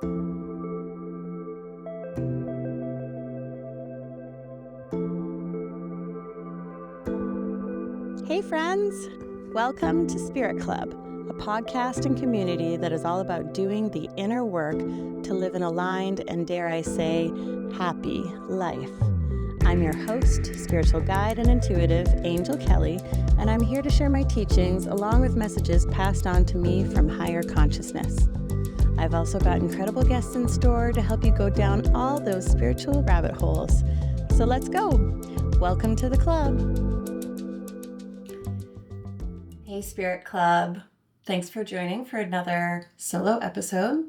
Hey friends! Welcome to Spirit Club, a podcast and community that is all about doing the inner work to live an aligned and, dare I say, happy life. I'm your host, spiritual guide and intuitive, Angell Kelly, and I'm here to share my teachings along with messages passed on to me from higher consciousness. I've also got incredible guests in store to help you go down all those spiritual rabbit holes. So let's go! Welcome to the club! Hey Spirit Club, thanks for joining for another solo episode.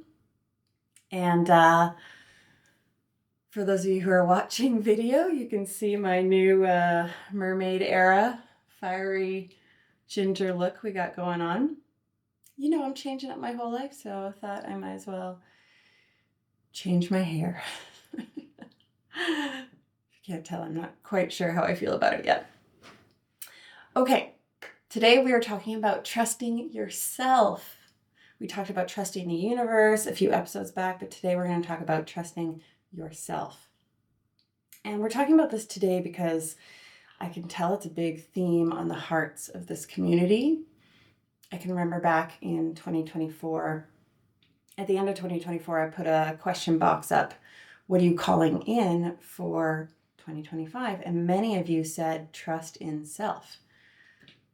And for those of you who are watching video, you can see my new mermaid era, fiery ginger look we got going on. You know, I'm changing up my whole life, so I thought I might as well change my hair. If you can't tell, I'm not quite sure how I feel about it yet. Okay. Today we are talking about trusting yourself. We talked about trusting the universe a few episodes back, but today we're going to talk about trusting yourself. And we're talking about this today because I can tell it's a big theme on the hearts of this community. I can remember back in 2024, at the end of 2024, I put a question box up. What are you calling in for 2025? And many of you said trust in self.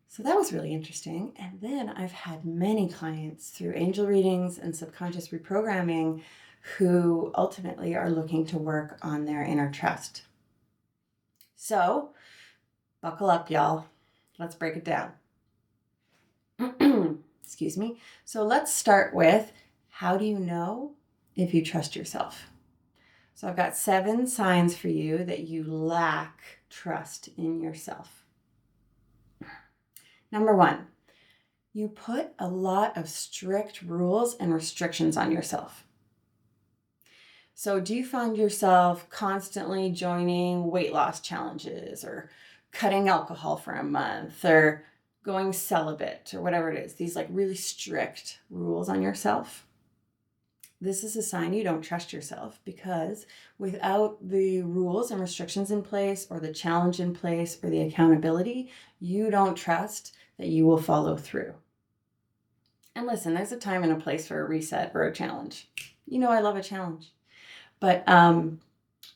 So that was really interesting. And then I've had many clients through angel readings and subconscious reprogramming who ultimately are looking to work on their inner trust. So buckle up, y'all. Let's break it down. Excuse me. So let's start with, how do you know if you trust yourself? So I've got 7 signs for you that you lack trust in yourself. Number 1, you put a lot of strict rules and restrictions on yourself. So do you find yourself constantly joining weight loss challenges or cutting alcohol for a month or going celibate or whatever it is? These like really strict rules on yourself. This is a sign you don't trust yourself, because without the rules and restrictions in place, or the challenge in place, or the accountability, you don't trust that you will follow through. And listen, there's a time and a place for a reset or a challenge. You know, I love a challenge. But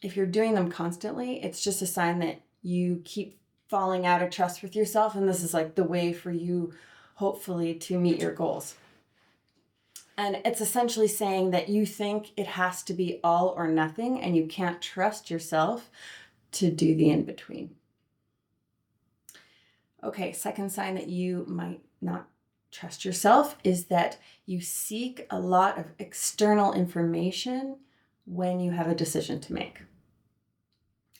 if you're doing them constantly, it's just a sign that you keep falling out of trust with yourself. And this is like the way for you, hopefully, to meet your goals. And it's essentially saying that you think it has to be all or nothing, and you can't trust yourself to do the in-between. Okay, second sign that you might not trust yourself is that you seek a lot of external information when you have a decision to make.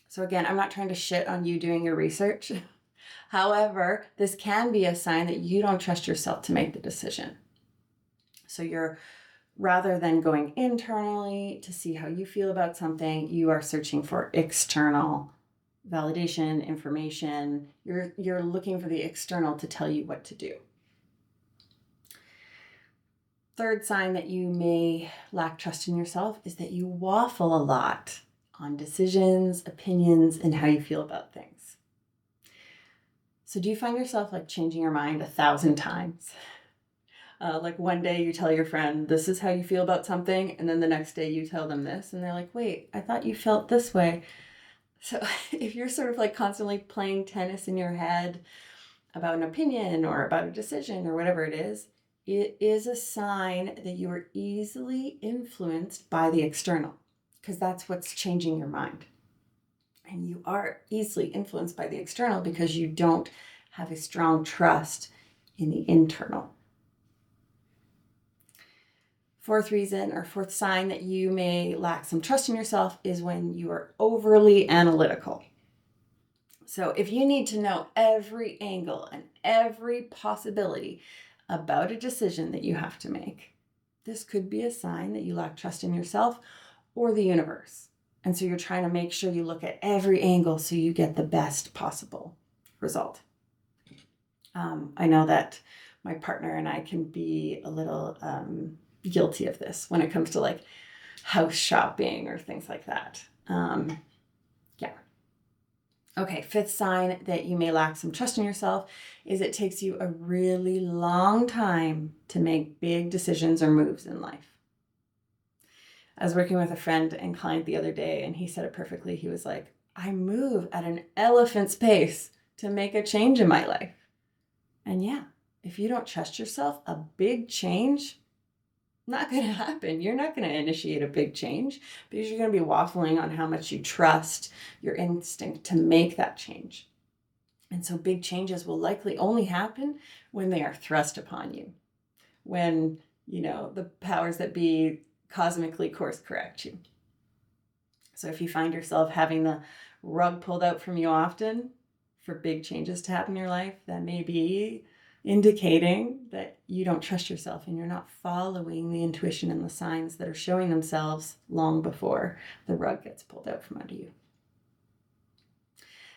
So again, I'm not trying to shit on you doing your research. However, this can be a sign that you don't trust yourself to make the decision. So you're, rather than going internally to see how you feel about something, you are searching for external validation, information. You're looking for the external to tell you what to do. Third sign that you may lack trust in yourself is that you waffle a lot on decisions, opinions, and how you feel about things. So do you find yourself like changing your mind 1,000 times? Like one day you tell your friend, this is how you feel about something. And then the next day you tell them this. And they're like, wait, I thought you felt this way. So if you're sort of like constantly playing tennis in your head about an opinion or about a decision or whatever it is a sign that you are easily influenced by the external, because that's what's changing your mind. And you are easily influenced by the external because you don't have a strong trust in the internal. Fourth reason or fourth sign that you may lack some trust in yourself is when you are overly analytical. So if you need to know every angle and every possibility about a decision that you have to make, this could be a sign that you lack trust in yourself or the universe. And so you're trying to make sure you look at every angle so you get the best possible result. I know that my partner and I can be a little guilty of this when it comes to like house shopping or things like that. Yeah. Okay, fifth sign that you may lack some trust in yourself is it takes you a really long time to make big decisions or moves in life. I was working with a friend and client the other day, and he said it perfectly. He was like, I move at an elephant's pace to make a change in my life. And yeah, if you don't trust yourself, a big change, not going to happen. You're not going to initiate a big change because you're going to be waffling on how much you trust your instinct to make that change. And so big changes will likely only happen when they are thrust upon you, when, the powers that be cosmically course correct you. So if you find yourself having the rug pulled out from you often for big changes to happen in your life, that may be indicating that you don't trust yourself and you're not following the intuition and the signs that are showing themselves long before the rug gets pulled out from under you.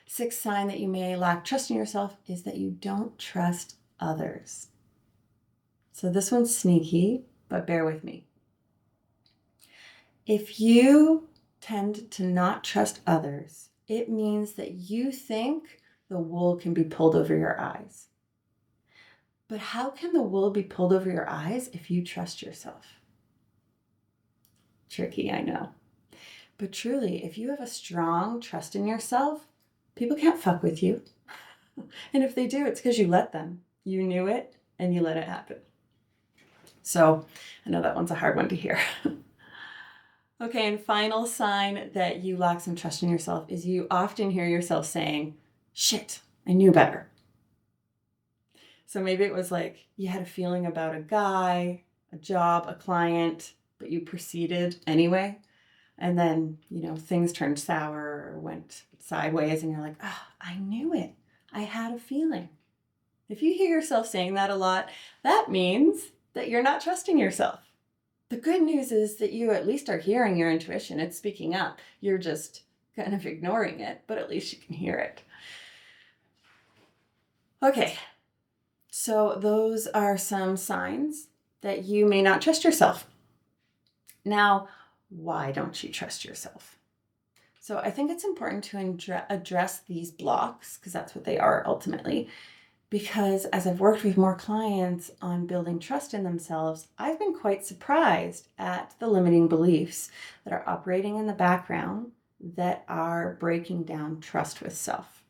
Sixth sign that you may lack trust in yourself is that you don't trust others. So this one's sneaky, but bear with me. If you tend to not trust others, it means that you think the wool can be pulled over your eyes. But how can the wool be pulled over your eyes if you trust yourself? Tricky, I know. But truly, if you have a strong trust in yourself, people can't fuck with you. And if they do, it's because you let them. You knew it and you let it happen. So I know that one's a hard one to hear. Okay, and final sign that you lack some trust in yourself is you often hear yourself saying, shit, I knew better. So maybe it was like you had a feeling about a guy, a job, a client, but you proceeded anyway. And then, things turned sour or went sideways and you're like, I knew it. I had a feeling. If you hear yourself saying that a lot, that means that you're not trusting yourself. The good news is that you at least are hearing your intuition. It's speaking up. You're just kind of ignoring it, but at least you can hear it. Okay, so those are some signs that you may not trust yourself. Now, why don't you trust yourself? So I think it's important to address these blocks, because that's what they are ultimately. Because as I've worked with more clients on building trust in themselves, I've been quite surprised at the limiting beliefs that are operating in the background that are breaking down trust with self.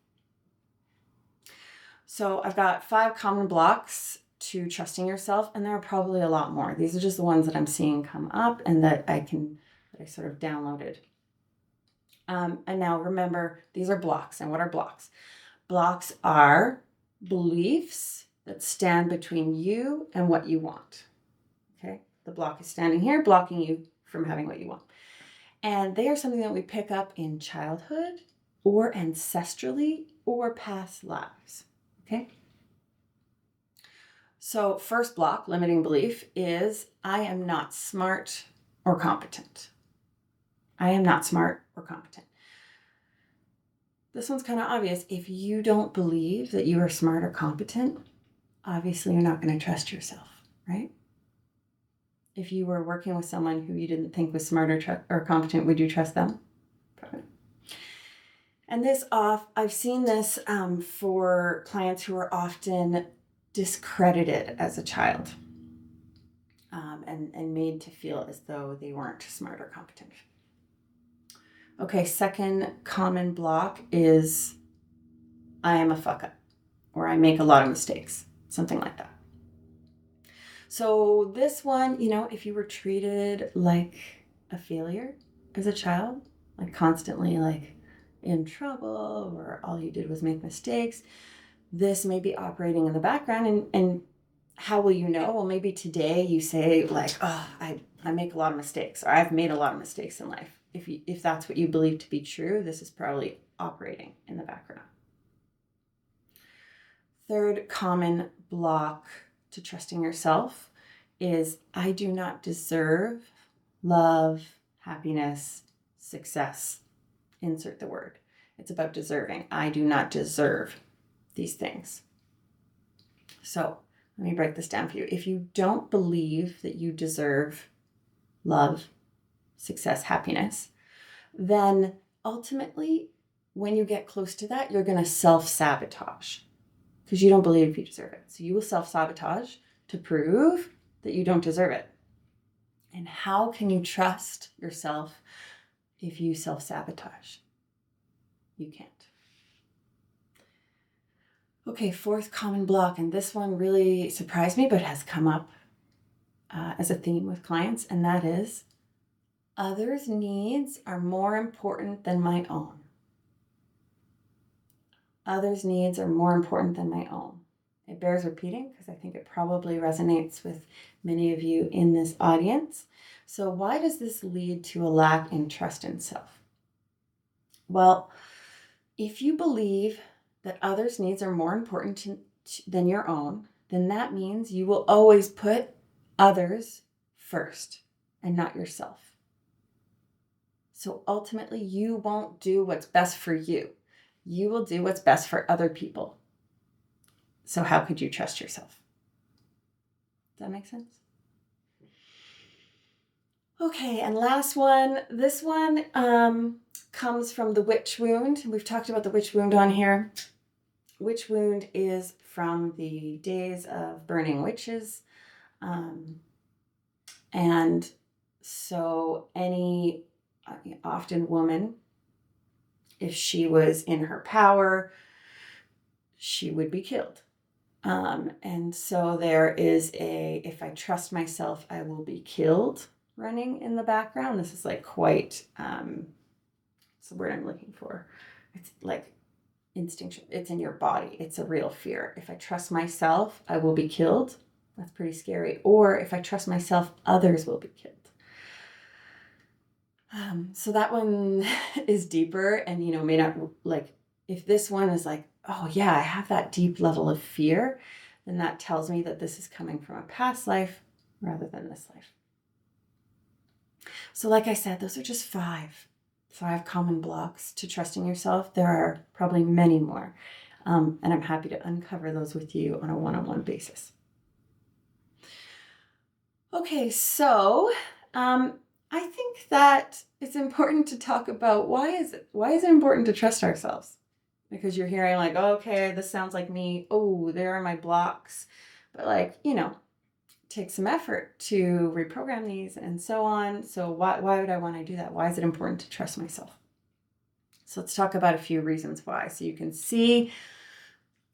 So I've got 5 common blocks to trusting yourself, and there are probably a lot more. These are just the ones that I'm seeing come up and that I sort of downloaded. And now remember, these are blocks. And what are blocks? Blocks are beliefs that stand between you and what you want. Okay? The block is standing here, blocking you from having what you want. And they are something that we pick up in childhood or ancestrally or past lives. Okay? So first block, limiting belief, is I am not smart or competent. I am not smart or competent. This one's kind of obvious. If you don't believe that you are smart or competent, obviously you're not going to trust yourself, right? If you were working with someone who you didn't think was smart or competent, would you trust them? Probably. And I've seen this for clients who are often discredited as a child and made to feel as though they weren't smart or competent. Okay, second common block is I am a fuck up, or I make a lot of mistakes, something like that. So this one, if you were treated like a failure as a child, like constantly like in trouble, or all you did was make mistakes, this may be operating in the background. And how will you know? Well, maybe today you say like, I make a lot of mistakes, or I've made a lot of mistakes in life. If that's what you believe to be true, this is probably operating in the background. Third common block to trusting yourself is I do not deserve love, happiness, success. Insert the word. It's about deserving. I do not deserve these things. So let me break this down for you. If you don't believe that you deserve love, success, happiness, then ultimately, when you get close to that, you're going to self-sabotage because you don't believe you deserve it. So you will self-sabotage to prove that you don't deserve it. And how can you trust yourself if you self-sabotage? You can't. Okay, fourth common block, and this one really surprised me, but has come up as a theme with clients, and that is others' needs are more important than my own. Others' needs are more important than my own. It bears repeating because I think it probably resonates with many of you in this audience. So why does this lead to a lack in trust in self? Well, if you believe that others' needs are more important than your own, then that means you will always put others first and not yourself. So ultimately, you won't do what's best for you. You will do what's best for other people. So how could you trust yourself? Does that make sense? Okay, and last one. This one comes from the witch wound. We've talked about the witch wound on here. Witch wound is from the days of burning witches. And so any often woman, if she was in her power, she would be killed. And so there is if I trust myself, I will be killed running in the background. This is like quite, it's the word I'm looking for. It's like instinctual. It's in your body. It's a real fear. If I trust myself, I will be killed. That's pretty scary. Or if I trust myself, others will be killed. So that one is deeper and, may not like, if this one is like, oh yeah, I have that deep level of fear, then that tells me that this is coming from a past life rather than this life. So like I said, those are just five common blocks to trusting yourself. There are probably many more. And I'm happy to uncover those with you on a one-on-one basis. Okay, so I think that it's important to talk about why is it important to trust ourselves? Because you're hearing like, oh, okay, this sounds like me. Oh, there are my blocks. But take some effort to reprogram these and so on. So why would I want to do that? Why is it important to trust myself? So let's talk about a few reasons why, so you can see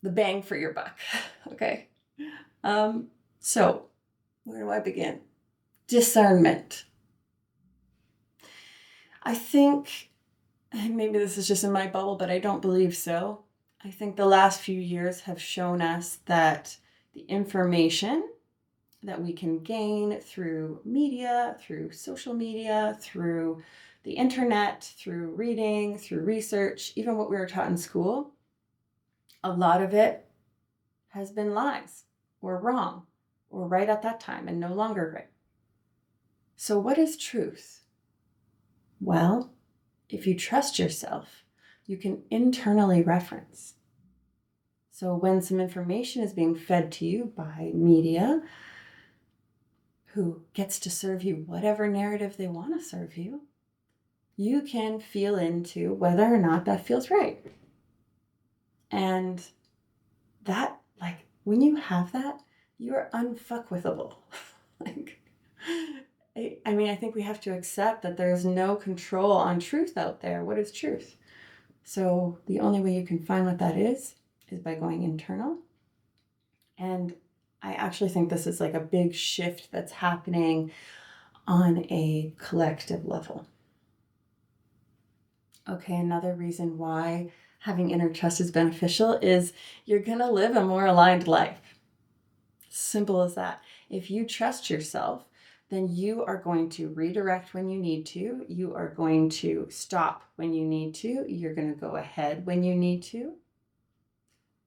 the bang for your buck. Okay. So where do I begin? Discernment. I think, and maybe this is just in my bubble, but I don't believe so. I think the last few years have shown us that the information that we can gain through media, through social media, through the internet, through reading, through research, even what we were taught in school, a lot of it has been lies or wrong or right at that time and no longer right. So what is truth? Well, if you trust yourself, you can internally reference. So when some information is being fed to you by media, who gets to serve you whatever narrative they want to serve you, you can feel into whether or not that feels right. And that, when you have that, you're unfuckwithable. I think we have to accept that there's no control on truth out there. What is truth? So the only way you can find what that is by going internal. And I actually think this is like a big shift that's happening on a collective level. Okay, another reason why having inner trust is beneficial is you're going to live a more aligned life. Simple as that. If you trust yourself, then you are going to redirect when you need to. You are going to stop when you need to. You're going to go ahead when you need to.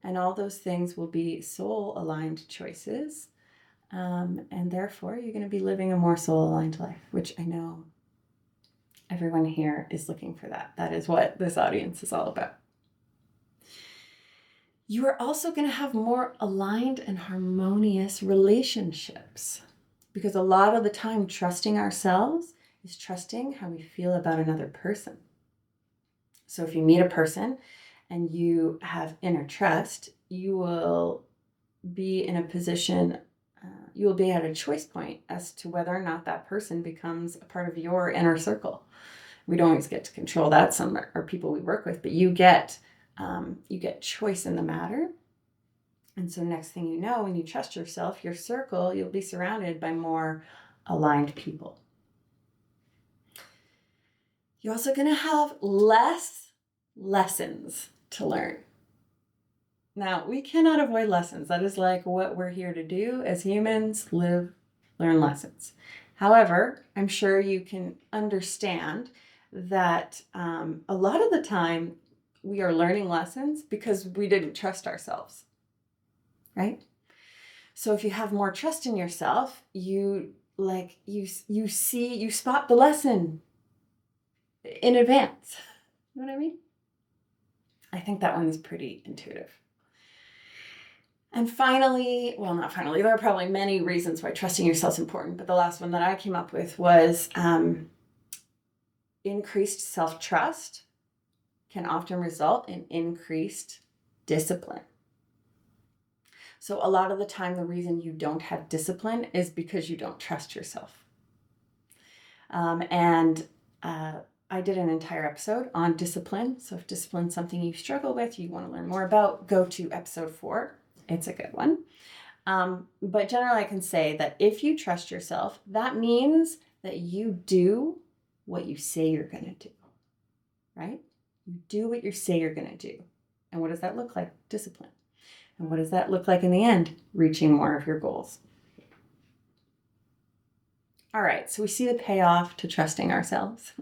And all those things will be soul-aligned choices. And therefore, you're going to be living a more soul-aligned life, which I know everyone here is looking for that. That is what this audience is all about. You are also going to have more aligned and harmonious relationships, because a lot of the time trusting ourselves is trusting how we feel about another person. So if you meet a person and you have inner trust, you will be in a position, you will be at a choice point as to whether or not that person becomes a part of your inner circle. We don't always get to control that. Some are people we work with, but you get choice in the matter. And so next thing you know, when you trust yourself, your circle, you'll be surrounded by more aligned people. You're also going to have less lessons to learn. Now, we cannot avoid lessons. That is like what we're here to do as humans, live, learn lessons. However, I'm sure you can understand that a lot of the time we are learning lessons because we didn't trust ourselves, right? So if you have more trust in yourself, you spot the lesson in advance. You know what I mean? I think that one's pretty intuitive. And finally, well, not finally, there are probably many reasons why trusting yourself is important, but the last one that I came up with was increased self-trust can often result in increased discipline. So a lot of the time, the reason you don't have discipline is because you don't trust yourself. I did an entire episode on discipline. So if discipline is something you struggle with, you want to learn more about, go to episode 4. It's a good one. But generally, I can say that if you trust yourself, that means that you do what you say you're going to do, right? You do what you say you're going to do. And what does that look like? Discipline. And what does that look like in the end? Reaching more of your goals. All right, so we see the payoff to trusting ourselves.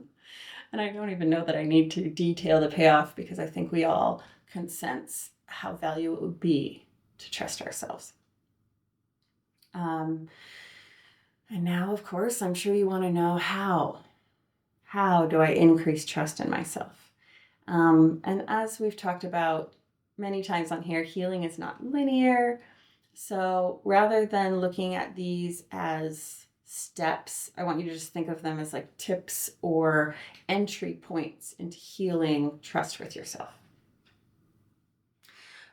And I don't even know that I need to detail the payoff because I think we all can sense how valuable it would be to trust ourselves. And now, of course, I'm sure you want to know how. How do I increase trust in myself? And as we've talked about many times on here, healing is not linear. So rather than looking at these as steps, I want you to just think of them as like tips or entry points into healing trust with yourself.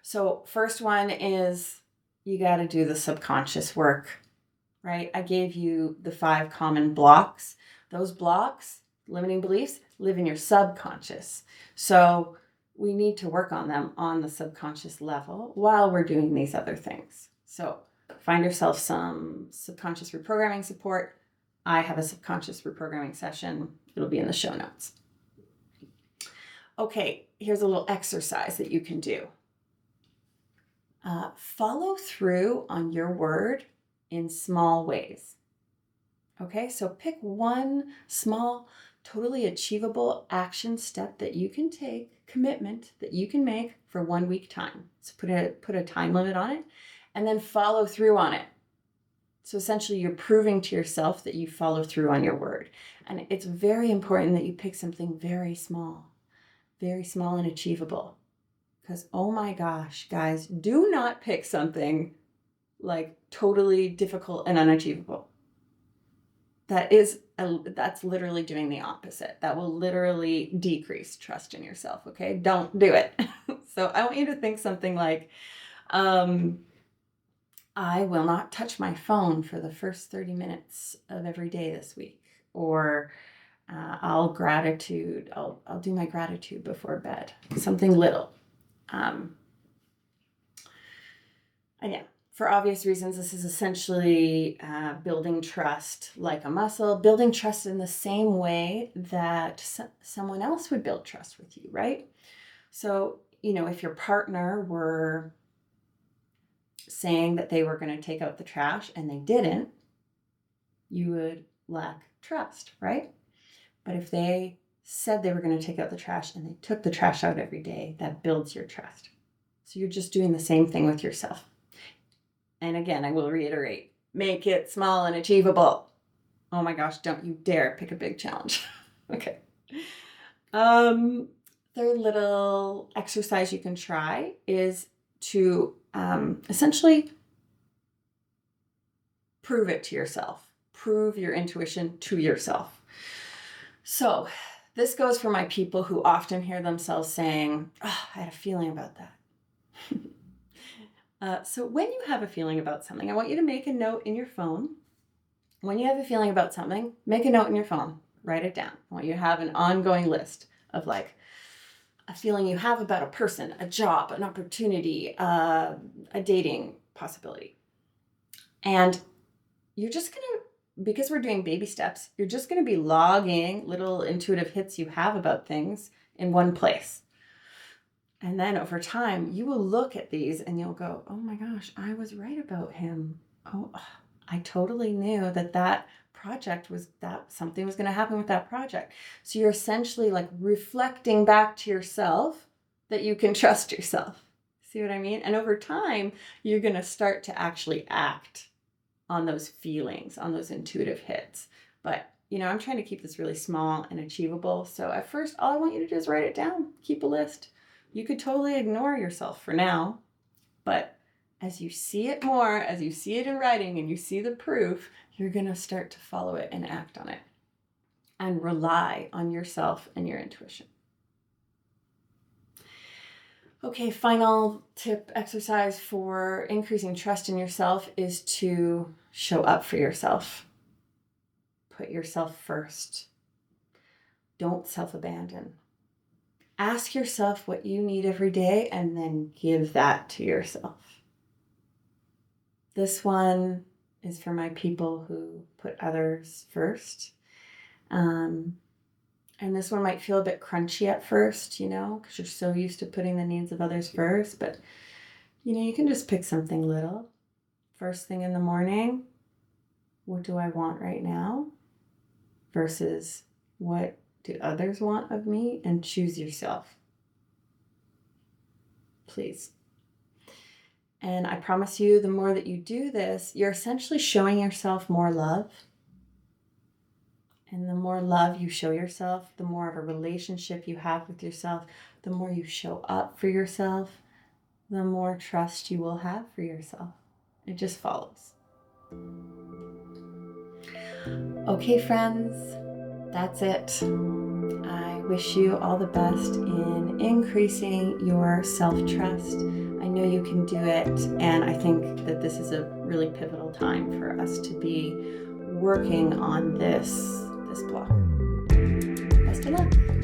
So first one is you got to do the subconscious work, right? I gave you the 5 common blocks. Those blocks, limiting beliefs, live in your subconscious. So we need to work on them on the subconscious level while we're doing these other things. So find yourself some subconscious reprogramming support. I have a subconscious reprogramming session. It'll be in the show notes. Okay, here's a little exercise that you can do. Follow through on your word in small ways. Okay, so pick one small, totally achievable action step that you can take, commitment that you can make for 1 week time. So put a time limit on it and then follow through on it. So essentially you're proving to yourself that you follow through on your word. And it's very important that you pick something very small and achievable. Because, oh my gosh, guys, do not pick something like totally difficult and unachievable. That's literally doing the opposite. That will literally decrease trust in yourself, okay? Don't do it. So I want you to think something like, I will not touch my phone for the first 30 minutes of every day this week. Or I'll do my gratitude before bed. Something little. And yeah, for obvious reasons, this is essentially building trust like a muscle, building trust in the same way that someone else would build trust with you, right? So, if your partner were saying that they were going to take out the trash and they didn't, you would lack trust, right? But if they said they were going to take out the trash and they took the trash out every day, that builds your trust. So you're just doing the same thing with yourself. And again, I will reiterate, make it small and achievable. Oh my gosh, don't you dare pick a big challenge. Okay. Third little exercise you can try is to essentially prove it to yourself. Prove your intuition to yourself. So this goes for my people who often hear themselves saying, oh, I had a feeling about that. So when you have a feeling about something, I want you to make a note in your phone. When you have a feeling about something, make a note in your phone. Write it down. I want you to have an ongoing list of like a feeling you have about a person, a job, an opportunity, a dating possibility. And you're just going to, because we're doing baby steps, you're just going to be logging little intuitive hits you have about things in one place. And then over time, you will look at these and you'll go, oh my gosh, I was right about him. Oh, I totally knew that project was that something was going to happen with that project. So you're essentially like reflecting back to yourself that you can trust yourself. See what I mean? And over time, you're going to start to actually act on those feelings, on those intuitive hits. But, I'm trying to keep this really small and achievable. So at first, all I want you to do is write it down, keep a list. You could totally ignore yourself for now, but as you see it more, as you see it in writing and you see the proof, you're going to start to follow it and act on it and rely on yourself and your intuition. Okay, final tip exercise for increasing trust in yourself is to show up for yourself. Put yourself first. Don't self-abandon. Ask yourself what you need every day and then give that to yourself. This one is for my people who put others first. And this one might feel a bit crunchy at first, because you're so used to putting the needs of others first. But, you can just pick something little. First thing in the morning, what do I want right now? Versus what do others want of me? And choose yourself. Please. And I promise you, the more that you do this, you're essentially showing yourself more love. And the more love you show yourself, the more of a relationship you have with yourself, the more you show up for yourself, the more trust you will have for yourself. It just follows. Okay, friends, that's it. I wish you all the best in increasing your self-trust. I know you can do it, and I think that this is a really pivotal time for us to be working on this block. Best of luck.